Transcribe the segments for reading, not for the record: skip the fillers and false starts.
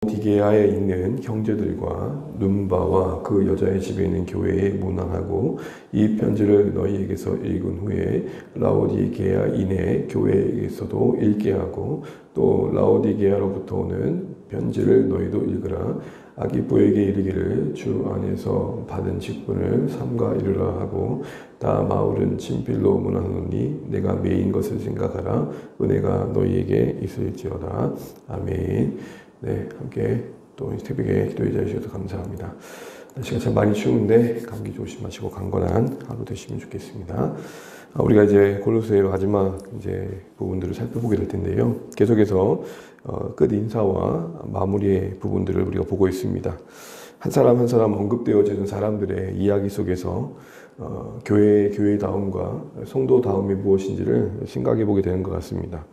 디게아에 있는 형제들과 눈바와 그 여자의 집에 있는 교회에 문안하고 이 편지를 너희에게서 읽은 후에 라오디게아 이내 교회에게서도 읽게 하고 또 라오디게아로부터 오는 편지를 너희도 읽으라. 아기뽀에게 이르기를 주 안에서 받은 직분을 삼가 이루라 하고 다 바울은 친필로 문안하노니 내가 매인 것을 생각하라. 은혜가 너희에게 있을지어다. 아멘. 네, 함께 또 새벽에 기도해 주셔서 감사합니다. 날씨가 참 많이 추운데 감기 조심하시고 강건한 하루 되시면 좋겠습니다. 우리가 이제 골로새의 마지막 이제 부분들을 살펴보게 될 텐데요. 계속해서 끝 인사와 마무리의 부분들을 우리가 보고 있습니다. 한 사람 한 사람 언급되어지는 사람들의 이야기 속에서 교회다움과 성도다움이 무엇인지를 생각해 보게 되는 것 같습니다.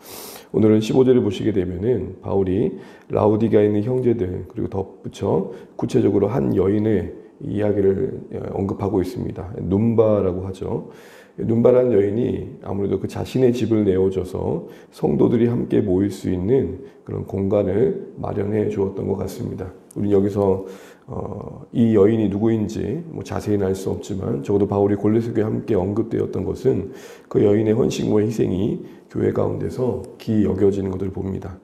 오늘은 15절을 보시게 되면은 바울이 라오디게아에 있는 형제들 그리고 덧붙여 구체적으로 한 여인의 이야기를 언급하고 있습니다. 눈바라고 하죠. 눈바라는 여인이 아무래도 그 자신의 집을 내어줘서 성도들이 함께 모일 수 있는 그런 공간을 마련해 주었던 것 같습니다. 우리는 여기서 이 여인이 누구인지 자세히는 알 수 없지만 적어도 바울이 골로새교회에 함께 언급되었던 것은 그 여인의 헌신과 희생이 교회 가운데서 기이 여겨지는 것을 봅니다.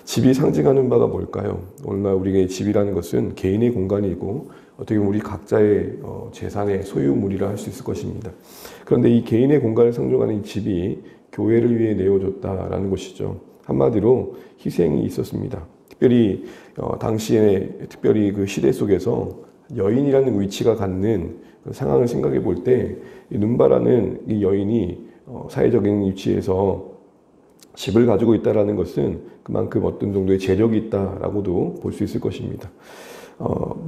집이 상징하는 바가 뭘까요? 오늘날 우리의 집이라는 것은 개인의 공간이고 어떻게 보면 우리 각자의 재산의 소유물이라 할 수 있을 것입니다. 그런데 이 개인의 공간을 상징하는 이 집이 교회를 위해 내어줬다라는 것이죠. 한마디로 희생이 있었습니다. 특별히 당시에 특별히 그 시대 속에서 여인이라는 위치가 갖는 상황을 생각해 볼 때 이 눈바라는 이 여인이 사회적인 위치에서 집을 가지고 있다라는 것은 그만큼 어떤 정도의 재력이 있다라고도 볼 수 있을 것입니다.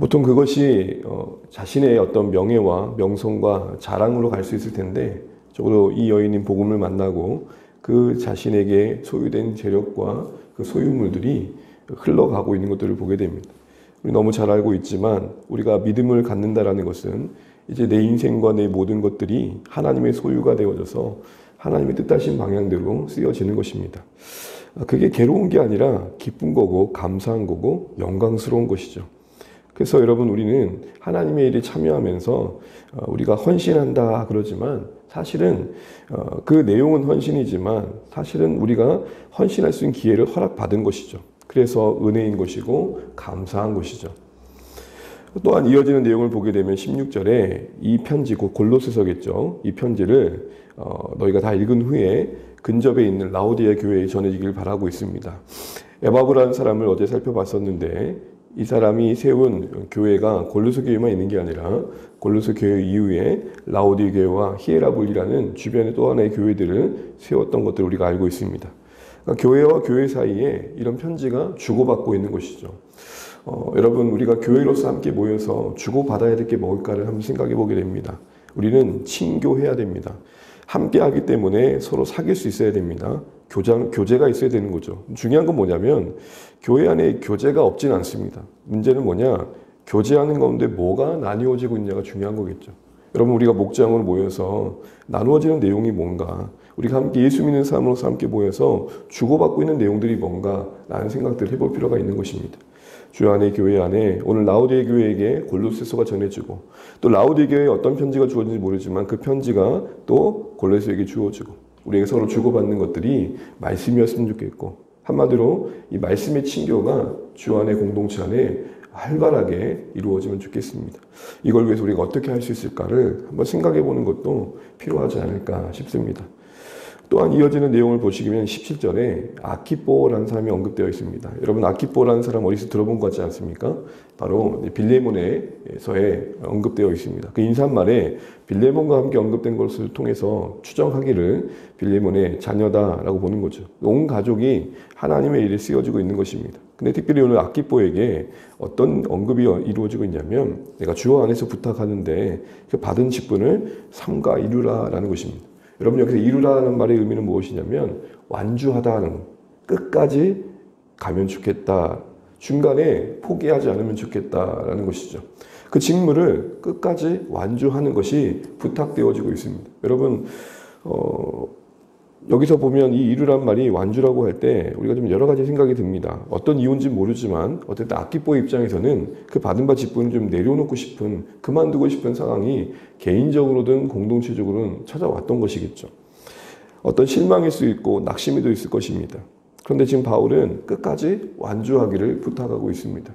보통 그것이 자신의 어떤 명예와 명성과 자랑으로 갈 수 있을 텐데 적어도 이 여인인 복음을 만나고 그 자신에게 소유된 재력과 그 소유물들이 흘러가고 있는 것들을 보게 됩니다. 우리 너무 잘 알고 있지만 우리가 믿음을 갖는다라는 것은 이제 내 인생과 내 모든 것들이 하나님의 소유가 되어져서 하나님의 뜻하신 방향대로 쓰여지는 것입니다. 그게 괴로운 게 아니라 기쁜 거고 감사한 거고 영광스러운 것이죠. 그래서 여러분 우리는 하나님의 일에 참여하면서 우리가 헌신한다 그러지만 사실은 그 내용은 헌신이지만 사실은 우리가 헌신할 수 있는 기회를 허락받은 것이죠. 그래서 은혜인 것이고 감사한 것이죠. 또한 이어지는 내용을 보게 되면 16절에 이 편지, 곧 골로새서겠죠. 이 편지를 너희가 다 읽은 후에 근접에 있는 라오디게아 교회에 전해지길 바라고 있습니다. 에바브라는 사람을 어제 살펴봤었는데 이 사람이 세운 교회가 골로새 교회만 있는 게 아니라 골로새 교회 이후에 라오디게아 교회와 히에라볼이라는 주변의 또 하나의 교회들을 세웠던 것들을 우리가 알고 있습니다. 그러니까 교회와 교회 사이에 이런 편지가 주고받고 있는 것이죠. 여러분 우리가 교회로서 함께 모여서 주고받아야 될 게 뭘까를 한번 생각해 보게 됩니다. 우리는 친교해야 됩니다. 함께 하기 때문에 서로 사귈 수 있어야 됩니다. 교제가 있어야 되는 거죠. 중요한 건 뭐냐면 교회 안에 교제가 없진 않습니다. 문제는 뭐냐? 교제하는 가운데 뭐가 나뉘어지고 있냐가 중요한 거겠죠. 여러분 우리가 목장으로 모여서 나누어지는 내용이 뭔가, 우리가 함께 예수 믿는 사람으로서 함께 모여서 주고받고 있는 내용들이 뭔가 라는 생각들을 해볼 필요가 있는 것입니다. 주 안의 교회 안에 오늘 라오디게아 교회에게 골로새서가 전해지고 또 라오디게아 교회에 어떤 편지가 주어진지 모르지만 그 편지가 또 골로새에게 주어지고 우리에게 서로 주고받는 것들이 말씀이었으면 좋겠고 한마디로 이 말씀의 친교가 주 안의 공동체 안에 활발하게 이루어지면 좋겠습니다. 이걸 위해서 우리가 어떻게 할 수 있을까를 한번 생각해 보는 것도 필요하지 않을까 싶습니다. 또한 이어지는 내용을 보시면 17절에 아키뽀라는 사람이 언급되어 있습니다. 여러분 아키뽀라는 사람 어디서 들어본 것 같지 않습니까? 바로 빌레몬에서에 언급되어 있습니다. 그 인사말에 빌레몬과 함께 언급된 것을 통해서 추정하기를 빌레몬의 자녀다라고 보는 거죠. 온 가족이 하나님의 일에 쓰여지고 있는 것입니다. 근데 특별히 오늘 아키뽀에게 어떤 언급이 이루어지고 있냐면 내가 주 안에서 부탁하는데 그 받은 직분을 삼가 이루라라는 것입니다. 여러분 여기서 이루라는 말의 의미는 무엇이냐면 완주하다는, 끝까지 가면 좋겠다, 중간에 포기하지 않으면 좋겠다라는 것이죠. 그 직무를 끝까지 완주하는 것이 부탁되어지고 있습니다. 여러분 여기서 보면 이 이루란 말이 완주라고 할 때 우리가 좀 여러 가지 생각이 듭니다. 어떤 이유인지 모르지만 어쨌든 아키뽀의 입장에서는 그 받은 바 직분을 좀 내려놓고 싶은, 그만두고 싶은 상황이 개인적으로든 공동체적으로는 찾아왔던 것이겠죠. 어떤 실망일 수 있고 낙심이도 있을 것입니다. 그런데 지금 바울은 끝까지 완주하기를 부탁하고 있습니다.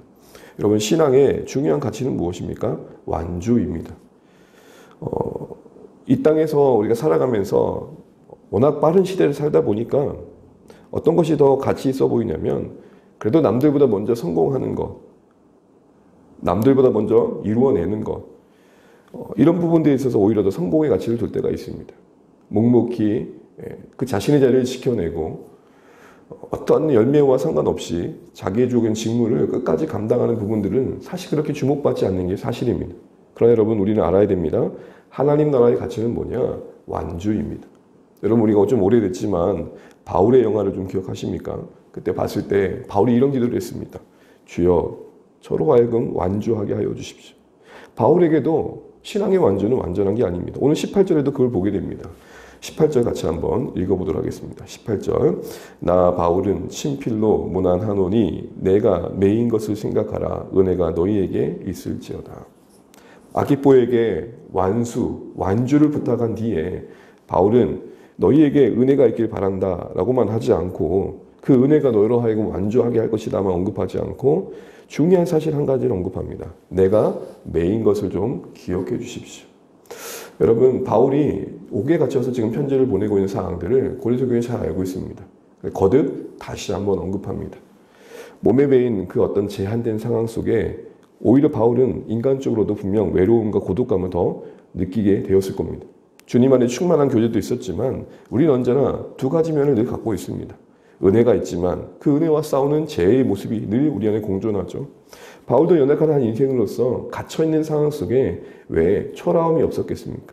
여러분, 신앙의 중요한 가치는 무엇입니까? 완주입니다. 이 땅에서 우리가 살아가면서 워낙 빠른 시대를 살다 보니까 어떤 것이 더 가치 있어 보이냐면, 그래도 남들보다 먼저 성공하는 것, 남들보다 먼저 이루어내는 것, 이런 부분들에 있어서 오히려 더 성공의 가치를 둘 때가 있습니다. 묵묵히 그 자신의 자리를 지켜내고 어떤 열매와 상관없이 자기의 주어진 직무를 끝까지 감당하는 부분들은 사실 그렇게 주목받지 않는 게 사실입니다. 그러나 여러분, 우리는 알아야 됩니다. 하나님 나라의 가치는 뭐냐? 완주입니다. 여러분, 우리가 좀 오래됐지만 바울의 영화를 좀 기억하십니까? 그때 봤을 때 바울이 이런 기도를 했습니다. 주여, 저로 하여금 완주하게 하여 주십시오. 바울에게도 신앙의 완주는 완전한 게 아닙니다. 오늘 18절에도 그걸 보게 됩니다. 18절 같이 한번 읽어보도록 하겠습니다. 18절. 나 바울은 친필로 문안하노니 내가 매인 것을 생각하라. 은혜가 너희에게 있을지어다. 아키뽀에게 완주를 부탁한 뒤에 바울은 너희에게 은혜가 있길 바란다 라고만 하지 않고, 그 은혜가 너희로 하여금 완주하게 할 것이다만 언급하지 않고 중요한 사실 한 가지를 언급합니다. 내가 매인 것을 좀 기억해 주십시오. 여러분, 바울이 옥에 갇혀서 지금 편지를 보내고 있는 상황들을 고린도 교회는 잘 알고 있습니다. 거듭 다시 한번 언급합니다. 몸에 배인 그 어떤 제한된 상황 속에 오히려 바울은 인간적으로도 분명 외로움과 고독감을 더 느끼게 되었을 겁니다. 주님 안에 충만한 교제도 있었지만 우리는 언제나 두 가지 면을 늘 갖고 있습니다. 은혜가 있지만 그 은혜와 싸우는 죄의 모습이 늘 우리 안에 공존하죠. 바울도 연약한 한 인생으로서 갇혀있는 상황 속에 왜 초라함이 없었겠습니까?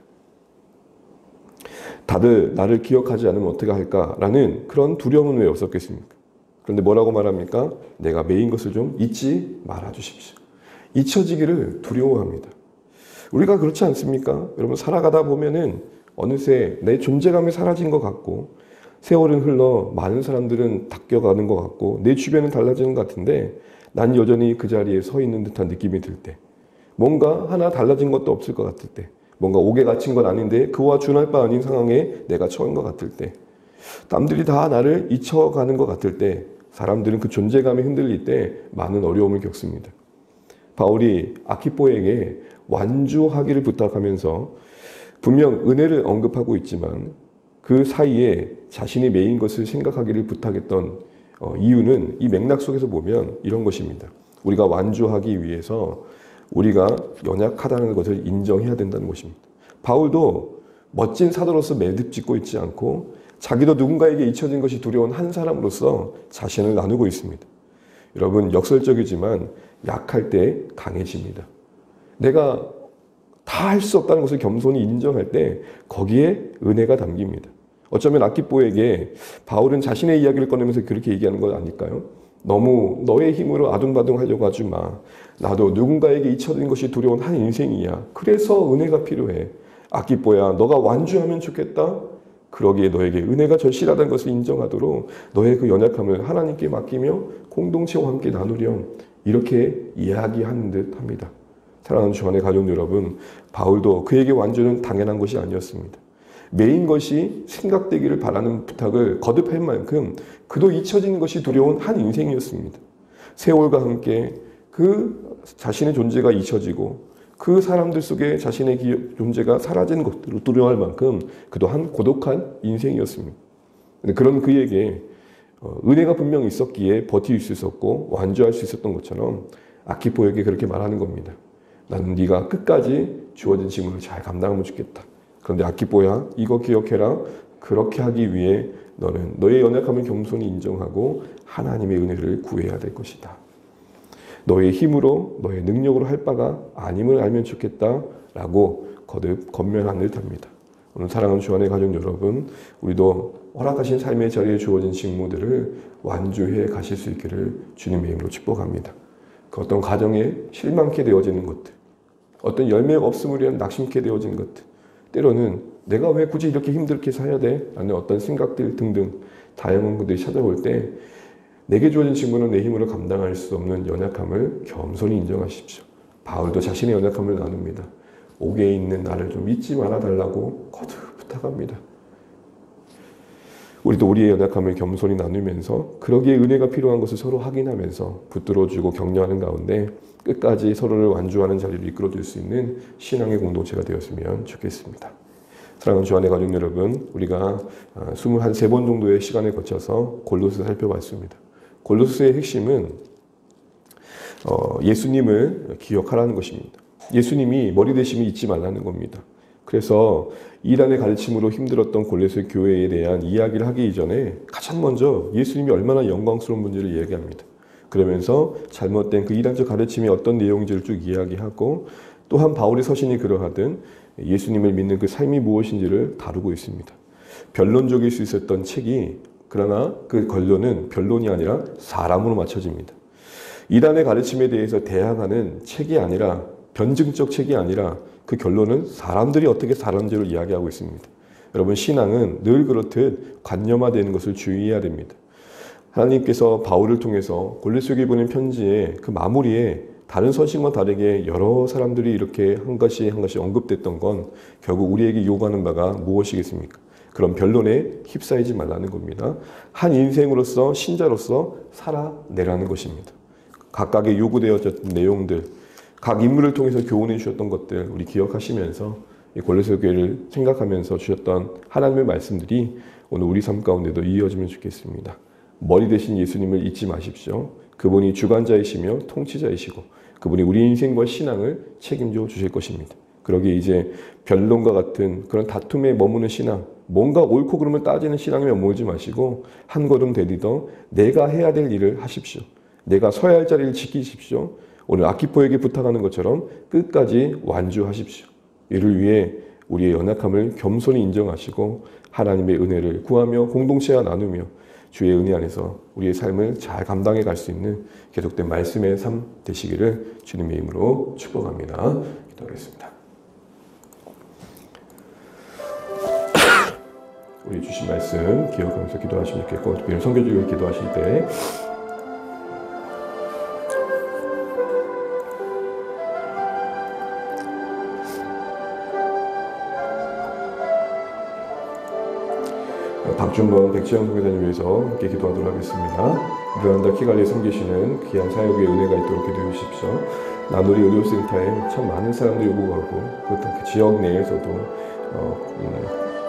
다들 나를 기억하지 않으면 어떻게 할까라는 그런 두려움은 왜 없었겠습니까? 그런데 뭐라고 말합니까? 내가 매인 것을 좀 잊지 말아 주십시오. 잊혀지기를 두려워합니다. 우리가 그렇지 않습니까? 여러분, 살아가다 보면은 어느새 내 존재감이 사라진 것 같고, 세월은 흘러 많은 사람들은 바뀌어가는 것 같고, 내 주변은 달라지는 것 같은데 난 여전히 그 자리에 서 있는 듯한 느낌이 들 때, 뭔가 하나 달라진 것도 없을 것 같을 때, 뭔가 옥에 갇힌 건 아닌데 그와 준할 바 아닌 상황에 내가 처한 것 같을 때, 남들이 다 나를 잊혀가는 것 같을 때, 사람들은 그 존재감이 흔들릴 때 많은 어려움을 겪습니다. 바울이 아키뽀에게 완주하기를 부탁하면서 분명 은혜를 언급하고 있지만 그 사이에 자신이 매인 것을 생각하기를 부탁했던 이유는 이 맥락 속에서 보면 이런 것입니다. 우리가 완주하기 위해서 우리가 연약하다는 것을 인정해야 된다는 것입니다. 바울도 멋진 사도로서 매듭 짓고 있지 않고 자기도 누군가에게 잊혀진 것이 두려운 한 사람으로서 자신을 나누고 있습니다. 여러분, 역설적이지만 약할 때 강해집니다. 내가 다 할 수 없다는 것을 겸손히 인정할 때 거기에 은혜가 담깁니다. 어쩌면 아키뽀에게 바울은 자신의 이야기를 꺼내면서 그렇게 얘기하는 것 아닐까요? 너무 너의 힘으로 아둥바둥 하려고 하지 마. 나도 누군가에게 잊혀진 것이 두려운 한 인생이야. 그래서 은혜가 필요해. 아키뽀야, 너가 완주하면 좋겠다. 그러기에 너에게 은혜가 절실하다는 것을 인정하도록 너의 그 연약함을 하나님께 맡기며 공동체와 함께 나누렴. 이렇게 이야기하는 듯 합니다. 사랑하는 주 안의 가족 여러분, 바울도 그에게 완주는 당연한 것이 아니었습니다. 매인 것이 생각되기를 바라는 부탁을 거듭할 만큼 그도 잊혀지는 것이 두려운 한 인생이었습니다. 세월과 함께 그 자신의 존재가 잊혀지고 그 사람들 속에 자신의 존재가 사라지는 것들을 두려워할 만큼 그도 한 고독한 인생이었습니다. 그런 그에게 은혜가 분명히 있었기에 버틸 수 있었고 완주할 수 있었던 것처럼 아키포에게 그렇게 말하는 겁니다. 나는 네가 끝까지 주어진 직무를 잘 감당하면 좋겠다. 그런데 아키포야, 이거 기억해라. 그렇게 하기 위해 너는 너의 연약함을 겸손히 인정하고 하나님의 은혜를 구해야 될 것이다. 너의 힘으로, 너의 능력으로 할 바가 아님을 알면 좋겠다. 라고 거듭 권면하는 듯합니다. 오늘 사랑하는 주 안의 가족 여러분, 우리도 허락하신 삶의 자리에 주어진 직무들을 완주해 가실 수 있기를 주님의 이름으로 축복합니다. 그 어떤 가정에 실망케 되어지는 것들, 어떤 열매가 없음을 위한 낙심케 되어진 것들, 때로는 내가 왜 굳이 이렇게 힘들게 살아야 돼? 라는 어떤 생각들 등등 다양한 것들이 찾아올 때 내게 주어진 직무는 내 힘으로 감당할 수 없는 연약함을 겸손히 인정하십시오. 바울도 자신의 연약함을 나눕니다. 옥에 있는 나를 좀 잊지 말아달라고 거듭 부탁합니다. 우리도 우리의 연약함을 겸손히 나누면서 그러기에 은혜가 필요한 것을 서로 확인하면서 붙들어주고 격려하는 가운데 끝까지 서로를 완주하는 자리를 이끌어줄 수 있는 신앙의 공동체가 되었으면 좋겠습니다. 사랑하는 주안의 가족 여러분, 우리가 23번 정도의 시간을 거쳐서 골로새 살펴봤습니다. 골로새의 핵심은 예수님을 기억하라는 것입니다. 예수님이 머리 되심을 잊지 말라는 겁니다. 그래서 이란의 가르침으로 힘들었던 골로새 교회에 대한 이야기를 하기 이전에 가장 먼저 예수님이 얼마나 영광스러운 분인지를 이야기합니다. 그러면서 잘못된 그 이단적 가르침이 어떤 내용인지를 쭉 이야기하고 또한 바울의 서신이 그러하든 예수님을 믿는 그 삶이 무엇인지를 다루고 있습니다. 변론적일 수 있었던 책이 그러나 그 결론은 변론이 아니라 사람으로 맞춰집니다. 이단의 가르침에 대해서 대항하는 책이 아니라 변증적 책이 아니라 그 결론은 사람들이 어떻게 살았는지를 이야기하고 있습니다. 여러분, 신앙은 늘 그렇듯 관념화되는 것을 주의해야 됩니다. 하나님께서 바울을 통해서 골로새에게 보낸 편지의 그 마무리에 다른 서신과 다르게 여러 사람들이 이렇게 한 가지 언급됐던 건 결국 우리에게 요구하는 바가 무엇이겠습니까? 그런 변론에 휩싸이지 말라는 겁니다. 한 인생으로서 신자로서 살아내라는 것입니다. 각각의 요구되어졌던 내용들, 각 인물을 통해서 교훈해 주셨던 것들 우리 기억하시면서 이 골로새 교회를 생각하면서 주셨던 하나님의 말씀들이 오늘 우리 삶 가운데도 이어지면 좋겠습니다. 머리 대신 예수님을 잊지 마십시오. 그분이 주관자이시며 통치자이시고 그분이 우리 인생과 신앙을 책임져 주실 것입니다. 그러기에 이제 변론과 같은 그런 다툼에 머무는 신앙, 뭔가 옳고 그름을 따지는 신앙에 머물지 마시고 한 걸음 내딛어 내가 해야 될 일을 하십시오. 내가 서야 할 자리를 지키십시오. 오늘 아키포에게 부탁하는 것처럼 끝까지 완주하십시오. 이를 위해 우리의 연약함을 겸손히 인정하시고 하나님의 은혜를 구하며 공동체와 나누며 주의 은혜 안에서 우리의 삶을 잘 감당해 갈 수 있는 계속된 말씀의 삶 되시기를 주님의 이름으로 축복합니다. 기도하겠습니다. 우리 주신 말씀 기억하면서 기도하시면 좋겠고 특별히 선교주를 기도하실 때 박준범 백지영 선교사님 위해서 함께 기도하도록 하겠습니다. 르완다 키갈리에 섬기시는 귀한 사역의 은혜가 있도록 기도해 주십시오. 나누리 의료센터에 참 많은 사람들이 오고 가고 그렇다고 그 지역 내에서도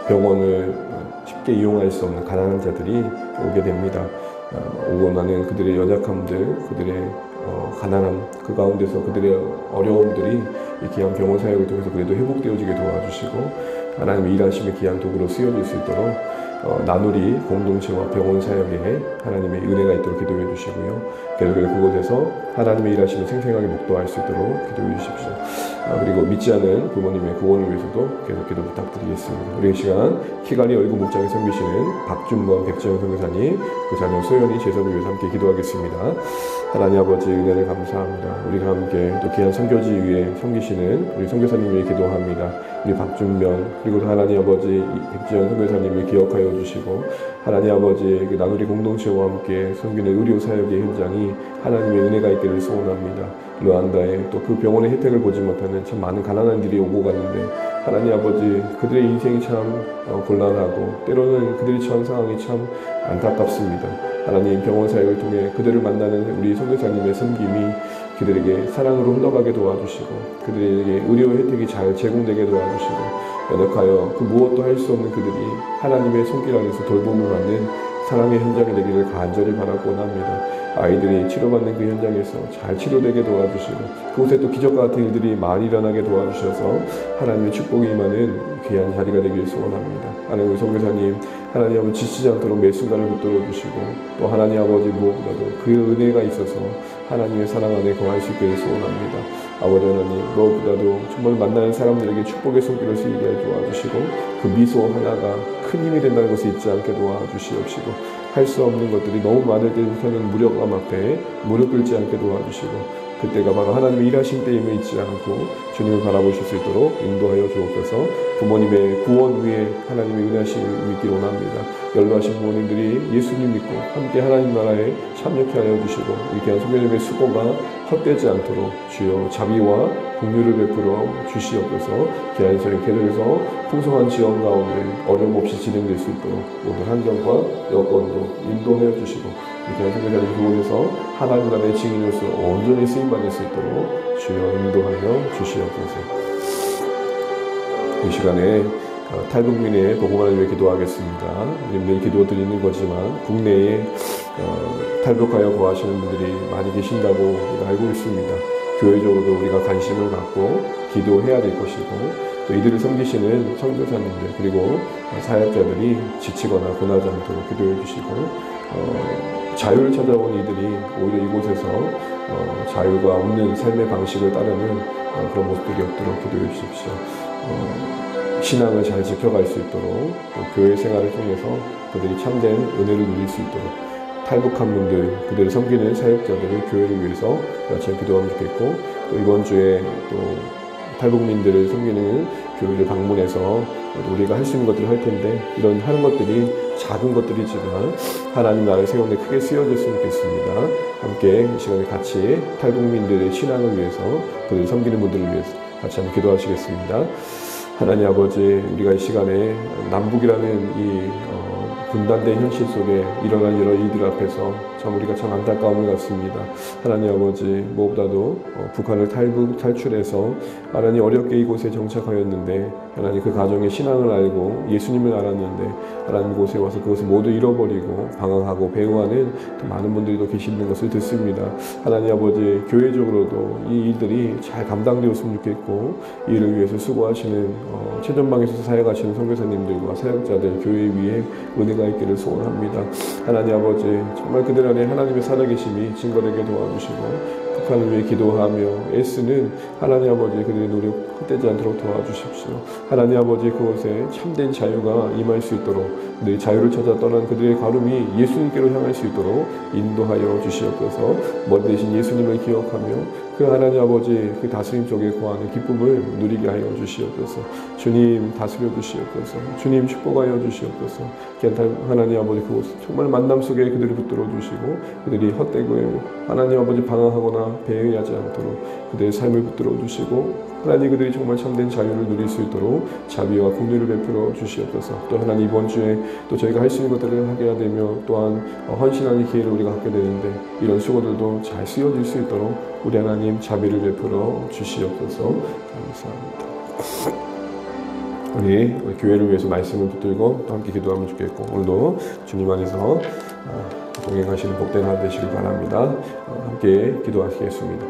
병원을 쉽게 이용할 수 없는 가난한 자들이 오게 됩니다. 오고 나는 그들의 연약함들, 그들의 가난함, 그 가운데서 그들의 어려움들이 이 귀한 병원 사역을 통해서 그래도 회복되어지게 도와주시고 하나님의 일하심의 귀한 도구로 쓰여질 수 있도록 나누리 공동체와 병원 사역에 하나님의 은혜가 있도록 기도해 주시고요. 계속해서 그곳에서 하나님의 일하심을 생생하게 목도할 수 있도록 기도해 주십시오. 그리고 믿지 않은 부모님의 구원을 위해서도 계속 기도 부탁드리겠습니다. 우리 이 시간 키갈리 얼굴 목장에 섬기시는 박준범 백지영 선교사님, 그 자녀 소연이 제석을 위해서 함께 기도하겠습니다. 하나님 아버지 은혜를 감사합니다. 우리가 함께 또 귀한 선교지 위에 섬기시는 우리 선교사님 위해 기도합니다. 우리 박준변 그리고 하나님 아버지 백지영 선교사님을 기억하여 주시고 하나님 아버지 그 나누리 공동체와 함께 섬기는 의료 사역의 현장이 하나님의 은혜가 있기를 소원합니다. 르완다에 또 그 병원의 혜택을 보지 못하는 참 많은 가난한 일이 오고 가는데 하나님 아버지 그들의 인생이 참 곤란하고 때로는 그들이 처한 상황이 참 안타깝습니다. 하나님 병원 사역을 통해 그들을 만나는 우리 선교사님의 섬김이 그들에게 사랑으로 흘러가게 도와주시고 그들에게 의료 혜택이 잘 제공되게 도와주시고 연약하여 그 무엇도 할 수 없는 그들이 하나님의 손길 안에서 돌봄을 받는 사랑의 현장이 되기를 간절히 바라고 합니다. 아이들이 치료받는 그 현장에서 잘 치료되게 도와주시고 그곳에 또 기적과 같은 일들이 많이 일어나게 도와주셔서 하나님의 축복이 임하는 귀한 자리가 되길 소원합니다. 하나님 선교사님 하나님 아버지 지치지 않도록 매 순간을 붙들어 주시고 또 하나님 아버지 무엇보다도 그 은혜가 있어서 하나님의 사랑 안에 거할 수 있기를 소원합니다. 아버지 하나님 무엇보다도 정말 만나는 사람들에게 축복의 손길을 쓰이게 해 도와주시고 그 미소 하나가 큰 힘이 된다는 것을 잊지 않게 도와주시옵시고 할 수 없는 것들이 너무 많을 때부터는 무력감 앞에 무릎 꿇지 않게 도와주시고 그때가 바로 하나님의 일하신 때임을 잊지 않고 주님을 바라보실 수 있도록 인도하여 주옵소서. 부모님의 구원 위에 하나님의 은혜하심을 믿기를 원합니다. 연로하신 부모님들이 예수님 믿고 함께 하나님 나라에 참여케 하여 주시고 이 귀한 소교님의 수고가 헛되지 않도록 주여 자비와 긍휼을 베풀어 주시옵소서. 귀한 소리 계속해서 풍성한 지원 가운데 어려움 없이 진행될 수 있도록 모든 환경과 여건도 인도하여 주시고 이 귀한 소교자님 그곳에서 하나님 나라의 증인으로서 온전히 쓰임받을 수 있도록 주여 인도하여 주시옵소서. 이 시간에 탈북민의 복음화를 위해 기도하겠습니다. 매일 기도 드리는 거지만 국내에 탈북하여 거하시는 분들이 많이 계신다고 우리가 알고 있습니다. 교회적으로도 우리가 관심을 갖고 기도해야 될 것이고 또 이들을 섬기시는 선교사님들 그리고 사역자들이 지치거나 고나지 않도록 기도해 주시고 자유를 찾아온 이들이 오히려 이곳에서 자유가 없는 삶의 방식을 따르는 그런 모습들이 없도록 기도해 주십시오. 신앙을 잘 지켜갈 수 있도록 또 교회 생활을 통해서 그들이 참된 은혜를 누릴 수 있도록 탈북한 분들, 그들을 섬기는 사역자들을 교회를 위해서 같이 기도하면 좋겠고 또 이번 주에 또 탈북민들을 섬기는 교회를 방문해서 우리가 할 수 있는 것들을 할 텐데 이런 하는 것들이 작은 것들이지만 하나님 나라의 세운데 크게 쓰여졌으면 좋겠습니다. 함께 이 시간에 같이 탈북민들의 신앙을 위해서 그들을 섬기는 분들을 위해서 같이 한번 기도하시겠습니다. 하나님 아버지, 우리가 이 시간에 남북이라는 이 분단된 현실 속에 일어난 이런 일들 앞에서 참 우리가 참 안타까움을 갖습니다. 하나님 아버지, 무엇보다도 북한을 탈출해서 하나님 어렵게 이곳에 정착하였는데 하나님 그 가정의 신앙을 알고 예수님을 알았는데 하나님 곳에 와서 그것을 모두 잃어버리고 방황하고 배우하는 많은 분들이 또 계시는 것을 듣습니다. 하나님 아버지, 교회적으로도 이 일들이 잘 감당되었으면 좋겠고 이 일을 위해서 수고하시는 최전방에서 사역하시는 선교사님들과 사역자들 교회 위에 은혜가 있기를 소원합니다. 하나님 아버지, 정말 그들 안에 하나님의 살아계심이 증거되게 도와주시고 북한을 위해 기도하며 애쓰는 하나님 아버지 그들의 노력 헛되지 않도록 도와주십시오. 하나님 아버지, 그곳에 참된 자유가 임할 수 있도록 그들의 자유를 찾아 떠난 그들의 걸음이 예수님께로 향할 수 있도록 인도하여 주시옵소서. 머리 대신 예수님을 기억하며 그 하나님 아버지 그 다스림 속에 거하는 기쁨을 누리게 하여 주시옵소서. 주님 다스려 주시옵소서. 주님 축복하여 주시옵소서. 하나님 아버지 그곳 정말 만남 속에 그들을 붙들어 주시고 그들이 헛되고 하나님 아버지 방황하거나 배회하지 않도록 그들의 삶을 붙들어 주시고 하나님 그들이 정말 참된 자유를 누릴 수 있도록 자비와 긍휼을 베풀어 주시옵소서. 또 하나님 이번 주에 또 저희가 할 수 있는 것들을 하게 되며 또한 헌신하는 기회를 우리가 갖게 되는데 이런 수고들도 잘 쓰여질 수 있도록 우리 하나님 자비를 베풀어 주시옵소서. 감사합니다. 우리 교회를 위해서 말씀을 붙들고 또 함께 기도하면 좋겠고 오늘도 주님 안에서 동행하시는 복된 하루 되시길 바랍니다. 함께 기도하시겠습니다.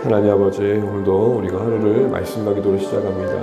하나님 아버지, 오늘도 우리가 하루를 말씀과 기도로 시작합니다.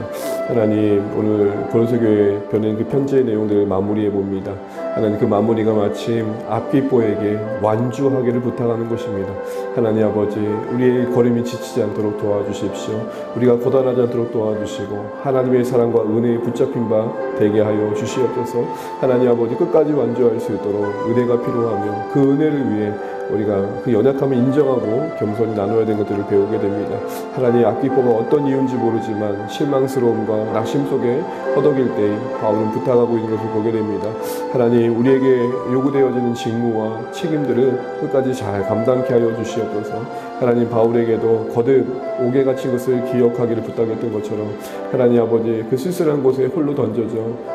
하나님, 오늘 고린도교회에 보낸 그 편지의 내용들을 마무리해 봅니다. 하나님, 그 마무리가 마침 아피뽀에게 완주하기를 부탁하는 것입니다. 하나님 아버지, 우리의 걸음이 지치지 않도록 도와주십시오. 우리가 고단하지 않도록 도와주시고 하나님의 사랑과 은혜에 붙잡힌 바 되게 하여 주시옵소서. 하나님 아버지, 끝까지 완주할 수 있도록 은혜가 필요하며 그 은혜를 위해 우리가 그 연약함을 인정하고 겸손히 나눠야 되는 것들을 배우게 됩니다. 하나님, 아키포가 어떤 이유인지 모르지만 실망스러움과 낙심 속에 허덕일 때 바울은 부탁하고 있는 것을 보게 됩니다. 하나님, 우리에게 요구되어지는 직무와 책임들을 끝까지 잘 감당케 하여 주시옵소서. 하나님, 바울에게도 거듭 옥에 갇힌 것을 기억하기를 부탁했던 것처럼 하나님 아버지, 그 쓸쓸한 곳에 홀로 던져져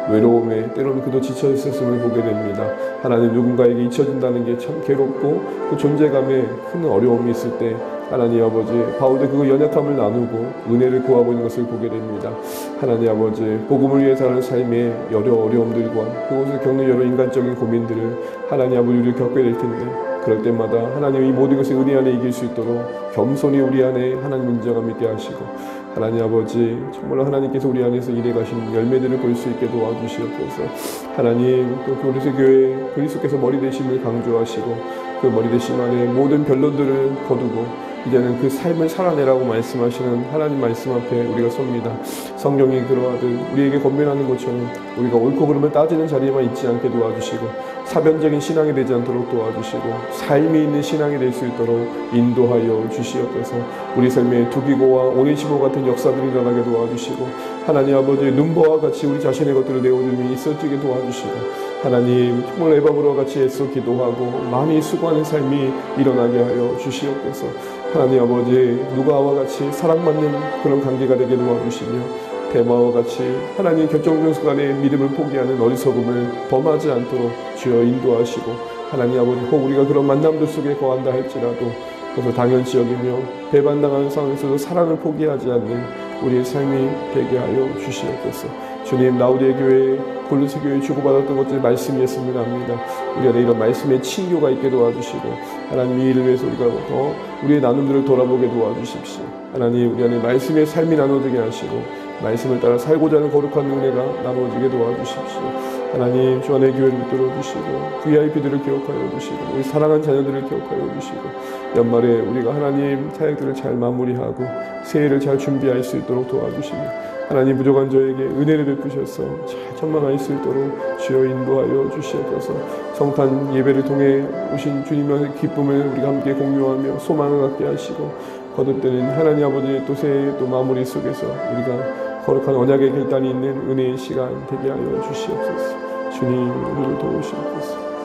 외로움에 때로는 그도 지쳐 있었음을 보게 됩니다. 하나님, 누군가에게 잊혀진다는 게 참 괴롭고 그 존재감에 큰 어려움이 있을 때 하나님 아버지, 바울도 그 연약함을 나누고 은혜를 구하고 있는 것을 보게 됩니다. 하나님 아버지, 복음을 위해 사는 삶의 여러 어려움들과 그것을 겪는 여러 인간적인 고민들을 하나님 아버지 우리를 겪게 될 텐데 그럴 때마다 하나님 이 모든 것을 은혜 안에 이길 수 있도록 겸손히 우리 안에 하나님 인정함 있게 하시고 하나님 아버지, 정말로 하나님께서 우리 안에서 일해 가신 열매들을 볼 수 있게 도와주시옵소서. 하나님, 또 그리스도교회 그리스도께서 머리 되심을 강조하시고 그 머리 되심 안에 모든 변론들을 거두고 이제는 그 삶을 살아내라고 말씀하시는 하나님 말씀 앞에 우리가 섭니다. 성경이 그러하듯 우리에게 권면하는 것처럼 우리가 옳고 그름을 따지는 자리에만 있지 않게 도와주시고 사변적인 신앙이 되지 않도록 도와주시고 삶이 있는 신앙이 될 수 있도록 인도하여 주시옵소서. 우리 삶에 두기고와 오네시모 같은 역사들이 일어나게 도와주시고 하나님 아버지 눈보와 같이 우리 자신의 것들을 내어줌이 있어지게 도와주시고 하나님 정말 에바브로와 같이 애써 기도하고 많이 수고하는 삶이 일어나게 하여 주시옵소서. 하나님 아버지 누가와 같이 사랑받는 그런 관계가 되게 도와주시며 대마와 같이 하나님 결정적 순간에 믿음을 포기하는 어리석음을 범하지 않도록 주여 인도하시고 하나님 아버지 혹 우리가 그런 만남들 속에 거한다 할지라도 그것을 당연시 여기며 배반당하는 상황에서도 사랑을 포기하지 않는 우리의 삶이 되게 하여 주시옵소서. 주님 라우디에 교회 골로새 교회 주고받았던 것들 말씀이었습니다 합니다. 우리 안에 이런 말씀의 친교가 있게 도와주시고 하나님 이 일을 위해서 우리가 더 우리의 나눔들을 돌아보게 도와주십시오. 하나님 우리 안에 말씀의 삶이 나눠지게 하시고 말씀을 따라 살고자 하는 거룩한 은혜가 나누어지게 도와주십시오. 하나님 주 안에 교회를 붙들어 주시고 VIP들을 기억하여 주시고 우리 사랑하는 자녀들을 기억하여 주시고 연말에 우리가 하나님 사역들을 잘 마무리하고 새해를 잘 준비할 수 있도록 도와주시며 하나님 부족한 저에게 은혜를 베푸셔서 잘 전망할 수 있도록 주여 인도하여 주시옵소서. 성탄 예배를 통해 오신 주님의 기쁨을 우리가 함께 공유하며 소망을 갖게 하시고 거듭되는 하나님 아버지의 또 새해 또 마무리 속에서 우리가 거룩한 언약의 결단이 있는 은혜의 시간 되게 하여 주시옵소서. 주님 우리를 도우시옵소서.